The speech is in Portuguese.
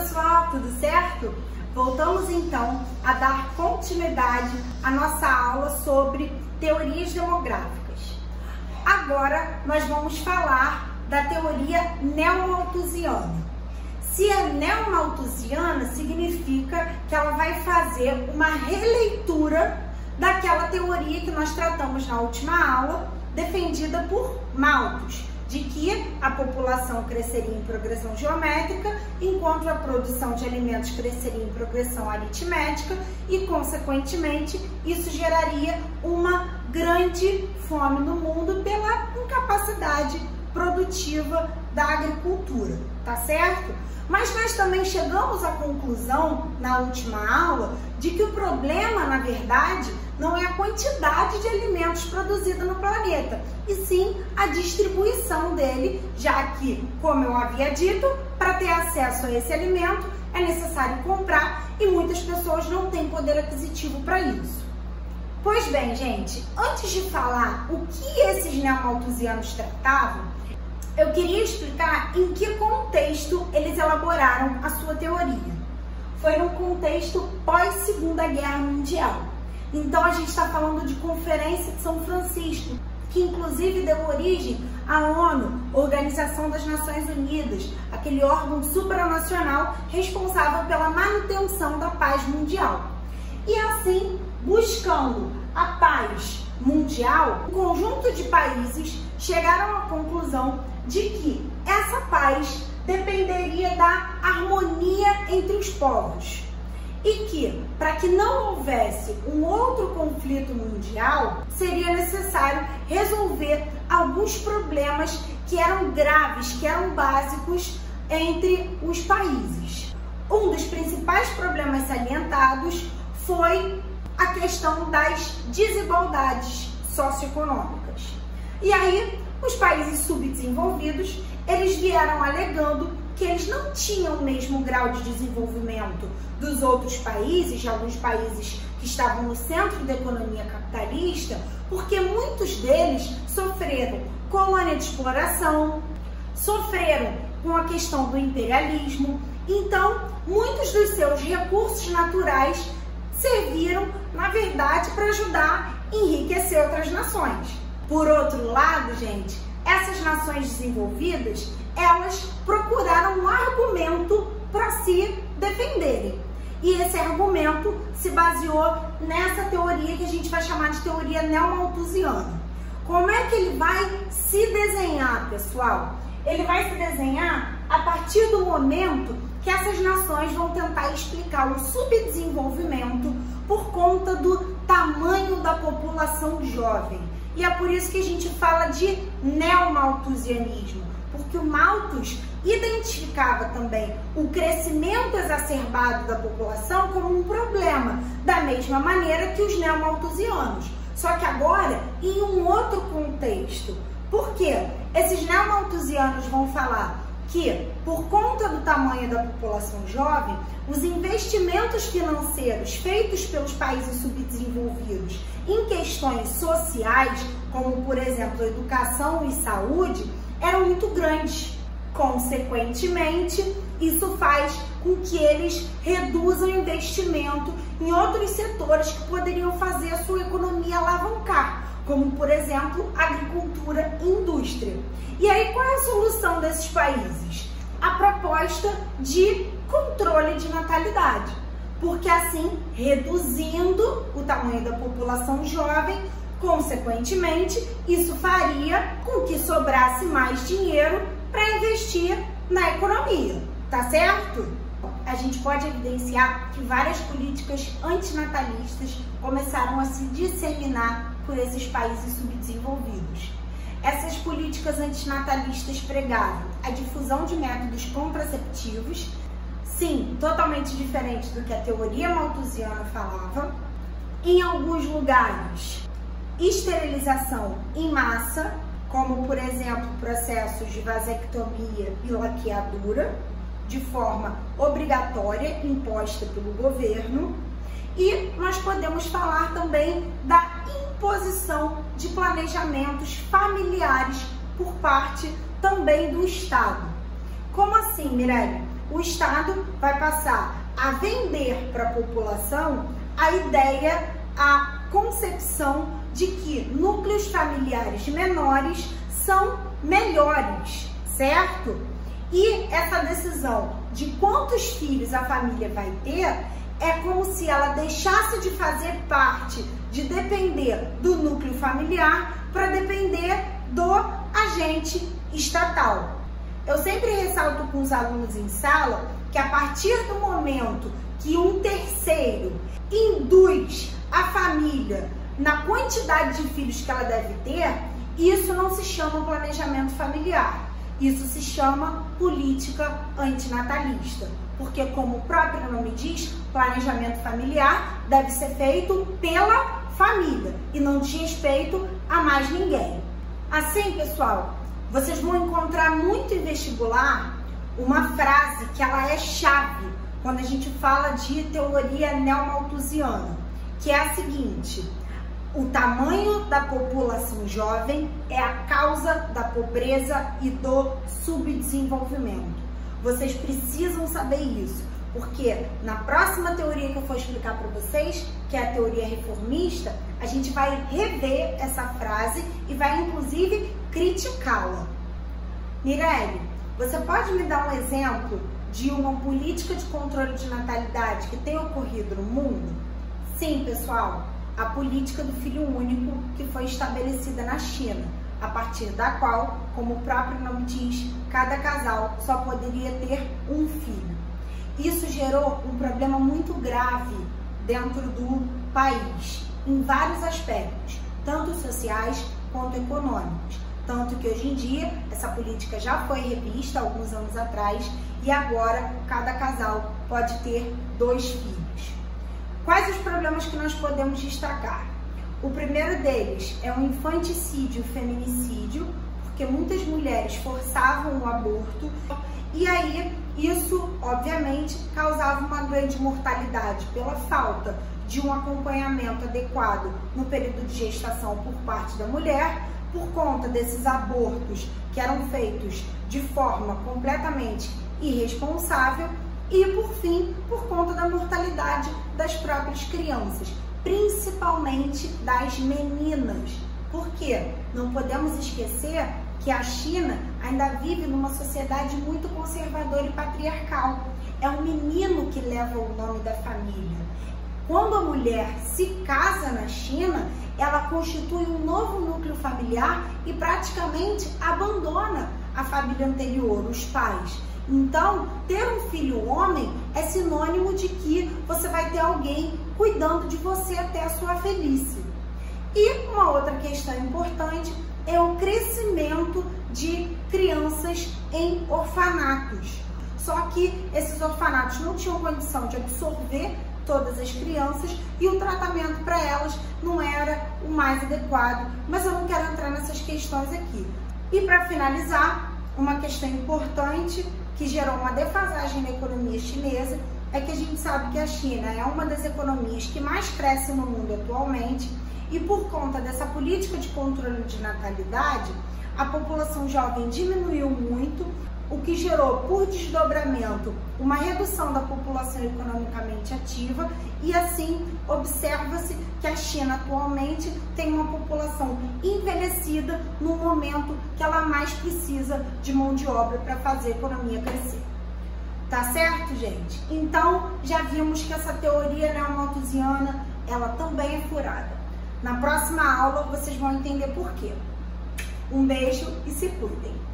pessoal, tudo certo? Voltamos então a dar continuidade à nossa aula sobre teorias demográficas. Agora nós vamos falar da teoria neomalthusiana. Se é neomalthusiana, significa que ela vai fazer uma releitura daquela teoria que nós tratamos na última aula, defendida por Malthus, de que a população cresceria em progressão geométrica, enquanto a produção de alimentos cresceria em progressão aritmética e, consequentemente, isso geraria uma grande fome no mundo pela incapacidade produtiva da agricultura, tá certo? Mas nós também chegamos à conclusão, na última aula, de que o problema, na verdade, não é a quantidade de alimentos produzida no planeta, e sim a distribuição dele, já que, como eu havia dito, para ter acesso a esse alimento é necessário comprar e muitas pessoas não têm poder aquisitivo para isso. Pois bem, gente, antes de falar o que esses neomalthusianos tratavam, eu queria explicar em que contexto eles elaboraram a sua teoria. Foi num contexto pós-Segunda Guerra Mundial. Então a gente está falando de Conferência de São Francisco, que inclusive deu origem à ONU, Organização das Nações Unidas, aquele órgão supranacional responsável pela manutenção da paz mundial. E assim, buscando a paz mundial, um conjunto de países chegaram à conclusão de que essa paz dependeria da harmonia entre os povos. E que, para que não houvesse um outro conflito mundial, seria necessário resolver alguns problemas que eram graves, que eram básicos entre os países. Um dos principais problemas salientados foi a questão das desigualdades socioeconômicas. E aí, os países subdesenvolvidos, eles vieram alegando que eles não tinham o mesmo grau de desenvolvimento dos outros países, de alguns países que estavam no centro da economia capitalista, porque muitos deles sofreram colônia de exploração, sofreram com a questão do imperialismo, então muitos dos seus recursos naturais serviram, na verdade, para ajudar a enriquecer outras nações. Por outro lado, gente, essas nações desenvolvidas, elas procuraram um argumento para se defenderem. E esse argumento se baseou nessa teoria que a gente vai chamar de teoria neomalthusiana. Como é que ele vai se desenhar, pessoal? Ele vai se desenhar a partir do momento que essas nações vão tentar explicar o subdesenvolvimento por conta do tamanho da população jovem. E é por isso que a gente fala de neomalthusianismo, porque o Malthus identificava também o crescimento exacerbado da população como um problema, da mesma maneira que os neomalthusianos, só que agora em um outro contexto. Por quê? Esses neomalthusianos vão falar que, por conta do tamanho da população jovem, os investimentos financeiros feitos pelos países subdesenvolvidos em questões sociais, como, por exemplo, educação e saúde, eram muito grandes. Consequentemente, isso faz com que eles reduzam o investimento em outros setores que poderiam fazer a sua economia alavancar, como, por exemplo, agricultura e indústria. E aí, qual é a solução desses países? A proposta de controle de natalidade, porque assim, reduzindo o tamanho da população jovem, consequentemente, isso faria com que sobrasse mais dinheiro para investir na economia, tá certo? A gente pode evidenciar que várias políticas antinatalistas começaram a se disseminar por esses países subdesenvolvidos. Essas políticas antinatalistas pregavam a difusão de métodos contraceptivos, sim, totalmente diferente do que a teoria malthusiana falava. Em alguns lugares, esterilização em massa, como, por exemplo, processos de vasectomia e laqueadura, de forma obrigatória, imposta pelo governo. E nós podemos falar também da imposição de planejamentos familiares por parte também do Estado. Como assim, Mirelle? o Estado vai passar a vender para a população a ideia, a concepção de que núcleos familiares menores são melhores, certo? E essa decisão de quantos filhos a família vai ter é como se ela deixasse de fazer parte, de depender do núcleo familiar para depender do agente estatal. Eu sempre ressalto com os alunos em sala que a partir do momento que um terceiro induz a família na quantidade de filhos que ela deve ter, isso não se chama planejamento familiar, isso se chama política antinatalista, porque como o próprio nome diz, planejamento familiar deve ser feito pela família e não diz respeito a mais ninguém. Assim, pessoal, vocês vão encontrar muito em vestibular uma frase que ela é chave quando a gente fala de teoria neomalthusiana, que é a seguinte: o tamanho da população jovem é a causa da pobreza e do subdesenvolvimento. Vocês precisam saber isso, porque na próxima teoria que eu for explicar para vocês, que é a teoria reformista, a gente vai rever essa frase e vai inclusive criticá-la. Mirelle, você pode me dar um exemplo de uma política de controle de natalidade que tem ocorrido no mundo? Sim, pessoal, a política do filho único que foi estabelecida na China, a partir da qual, como o próprio nome diz, cada casal só poderia ter um filho. Isso gerou um problema muito grave dentro do país, em vários aspectos, tanto sociais quanto econômicos. Tanto que hoje em dia essa política já foi revista há alguns anos atrás e agora cada casal pode ter 2 filhos. Quais os problemas que nós podemos destacar? O primeiro deles é o infanticídio e o feminicídio, porque muitas mulheres forçavam o aborto e aí isso, obviamente, causava uma grande mortalidade pela falta de um acompanhamento adequado no período de gestação por parte da mulher, por conta desses abortos que eram feitos de forma completamente irresponsável e, por fim, por conta da mortalidade das próprias crianças, principalmente das meninas. Por quê? Não podemos esquecer que a China ainda vive numa sociedade muito conservadora e patriarcal. É o menino que leva o nome da família. Quando a mulher se casa na China, ela constitui um novo núcleo familiar e praticamente abandona a família anterior, os pais. Então, ter um filho homem é sinônimo de que você vai ter alguém cuidando de você até a sua velhice. E uma outra questão importante é o crescimento de crianças em orfanatos. Só que esses orfanatos não tinham condição de absorver todas as crianças e o tratamento para elas não era o mais adequado, mas eu não quero entrar nessas questões aqui. E para finalizar, uma questão importante que gerou uma defasagem na economia chinesa é que a gente sabe que a China é uma das economias que mais cresce no mundo atualmente e por conta dessa política de controle de natalidade, a população jovem diminuiu muito, o que gerou, por desdobramento, uma redução da população economicamente ativa e assim observa-se que a China atualmente tem uma população envelhecida no momento que ela mais precisa de mão de obra para fazer a economia crescer. Tá certo, gente? Então, já vimos que essa teoria neomalthusiana, ela também é furada. Na próxima aula, vocês vão entender por quê. Um beijo e se cuidem!